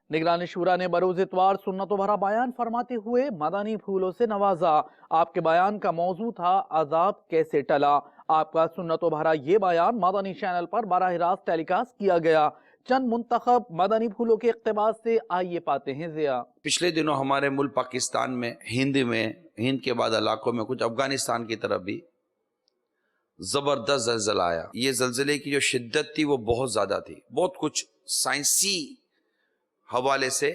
निगरानी शुरा ने बरोज इतवार सुन्नतों भरा बयान फरमाते हुए मदनी फूलों से नवाजा। आपके बयान का मौजू था अजाब कैसे टला। आपका सुन्नतों भरा ये बयान मदनी चैनल पर बराह रास्त टेलीकास्ट किया गया। चंद मुंतखब मदनी फूलों के इक़्तिबास से आइए पाते हैं ज़िया। पिछले दिनों हमारे मुल्क पाकिस्तान में हिंद के बाद इलाकों में कुछ अफगानिस्तान की तरफ भी जबरदस्त ज़लज़ला आया। ये ज़लज़ले की जो शिद्दत थी वो बहुत ज़्यादा थी। बहुत कुछ साइंसी हवाले से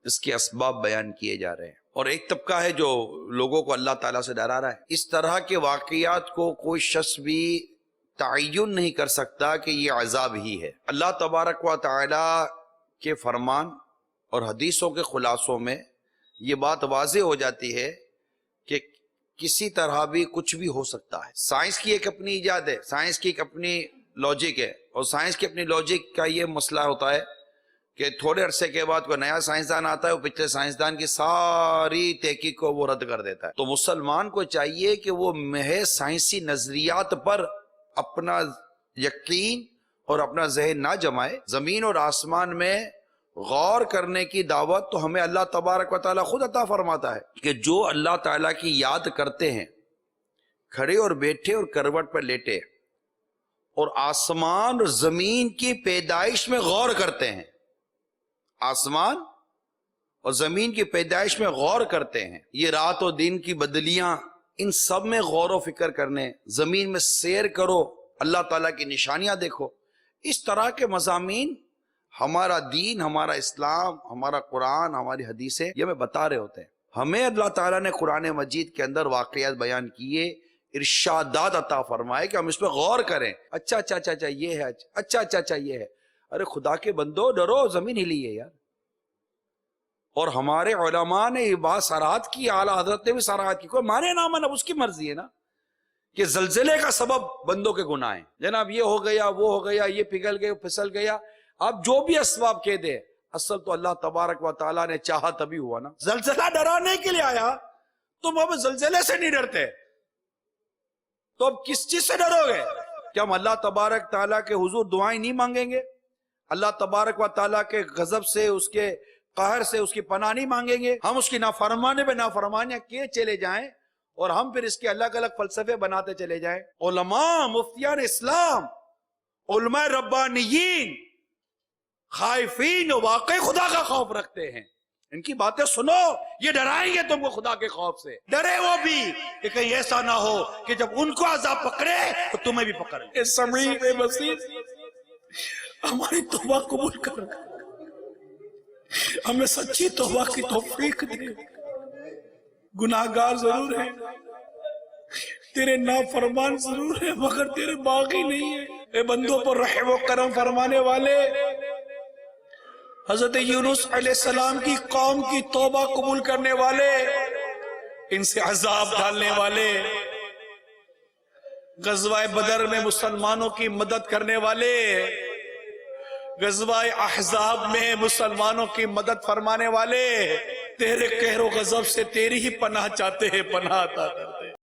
इसके असबाब बयान किए जा रहे हैं, और एक तबका है जो लोगों को अल्लाह ताला से डरा रहा है। इस तरह के वाक़ियात को कोई शख्स भी तय्युन नहीं कर सकता कि ये अज़ाब ही है। अल्लाह तबारक व तआला के फरमान और हदीसों के खुलासों में ये बात वाज़ेह हो जाती है कि किसी तरह भी कुछ भी हो सकता है। साइंस की एक अपनी ईजाद है, साइंस की एक अपनी लॉजिक है, और साइंस की अपनी लॉजिक का ये मसला होता है कि थोड़े अरसे के बाद कोई नया साइंसदान आता है, वो पिछले साइंसदान की सारी तहकीक को वो रद्द कर देता है। तो मुसलमान को चाहिए कि वो महज साइंसी नजरियात पर अपना यकीन और अपना ज़हन ना जमाए। जमीन और आसमान में गौर करने की दावत तो हमें अल्लाह तबारक व तआला खुद अता फरमाता है कि जो अल्लाह ताला की याद करते हैं, खड़े और बैठे और करवट पर लेटे, और आसमान और जमीन की पैदाइश में गौर करते हैं, आसमान और जमीन की पैदाइश में गौर करते हैं, ये रात और दिन की बदलियां, इन सब में गौर व फिक्र करने, जमीन में सैर करो, अल्लाह ताला की निशानियां देखो। इस तरह के मज़ामीन हमारा दीन, हमारा इस्लाम, हमारा कुरान, हमारी हदीसें ये हमें बता रहे होते हैं। हमें अल्लाह ताला ने कुरान मजीद के अंदर वाक़ियात बयान किए, इरशादात अता फरमाए कि हम इस पर गौर करें। अच्छा अच्छा अच्छा अच्छा ये है, अच्छा अच्छा अच्छा ये है। अरे खुदा के बंदो, डरो, जमीन हिली है यार। और हमारे उलमा ने ये बात सराहत की, आला हजरत ने भी सराहत की। कोई माने ना मन, अब उसकी मर्जी है ना, कि जलजले का सबब बंदों के गुनाह हैं। जनाब ये हो गया, वो हो गया, ये पिघल गया, फिसल गया, अब जो भी असबाब कह दे, असल तो अल्लाह तबारक व ताला ने चाहा तभी हुआ ना। जलजला डराने के लिए आया, तुम अब जलजले से नहीं डरते, तो अब किस चीज से डरोगे? क्या हम अल्लाह तबारक ताला के हुजूर दुआएं नहीं मांगेंगे? अल्लाह तबारक व ताला के गजब से, उसके कहर से उसकी पनाह नहीं मांगेंगे? हम उसकी नाफरमाने पे नाफरमानियां किए चले जाएं, और हम फिर इसके अलग अलग फलसफे बनाते चले जाएं। उलमा, मुफ्तियान इस्लाम, उलमा रब्बानियीन, खाइफीन, वाकई खुदा का खौफ रखते हैं, इनकी बातें सुनो, ये डराएंगे तुमको खुदा के खौफ से। डरे वो भी कि कहीं ऐसा ना हो कि जब उनको अज़ाब पकड़े तो तुम्हें भी पकड़े। इस समय में मसीह हमारी तौबा कबूल कर, हमें सच्ची तौबा की तौफीक दे। गुनाहगार जरूर है, तेरे नाफरमान जरूर है, मगर तेरे बागी नहीं है। ए बंदों पर रहम व करम फरमाने वाले, हजरत यूनुस अलैहिस्सलाम की कौम की तौबा कबूल करने वाले, इनसे अजाब डालने वाले, गज़वाए बदर में मुसलमानों की मदद करने वाले, गज़वाए अहज़ाब में मुसलमानों की मदद फरमाने वाले, तेरे कहरो गज़ब से तेरी ही पनाह चाहते हैं, पनाह अता करते।